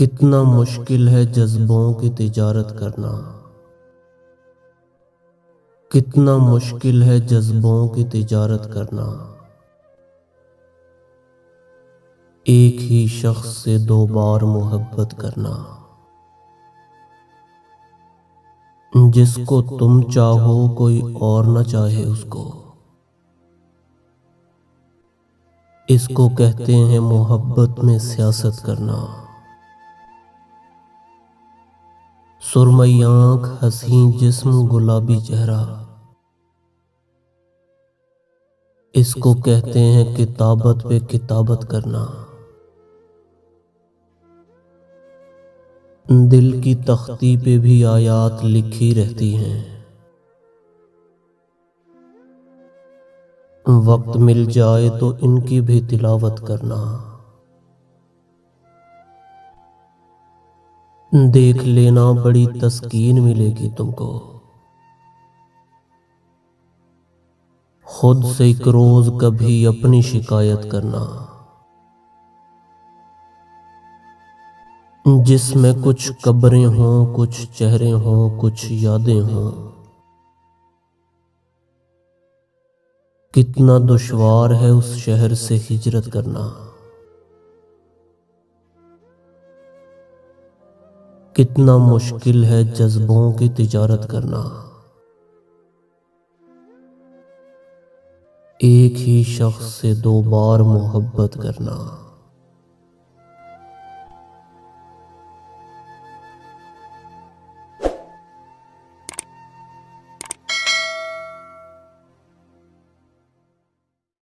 कितना मुश्किल है जज्बों की तिजारत करना। कितना मुश्किल है जज्बों की तिजारत करना। एक ही शख्स से दो बार मोहब्बत करना। जिसको तुम चाहो कोई और न चाहे उसको, इसको कहते हैं मोहब्बत में सियासत करना। सुरमई आँख, हंसी जिस्म, गुलाबी चेहरा, इसको कहते हैं किताबत पे किताबत करना। दिल की तख्ती पे भी आयात लिखी रहती हैं। वक्त मिल जाए तो इनकी भी तिलावत करना। देख लेना बड़ी तस्कीन मिलेगी तुमको। खुद से एक रोज कभी अपनी शिकायत करना। जिसमें कुछ कब्रें हों, कुछ चेहरे हों, कुछ यादें हों। कितना दुश्वार है उस शहर से हिजरत करना। कितना मुश्किल है जज्बों की तिजारत करना। एक ही शख्स से दो बार मोहब्बत करना।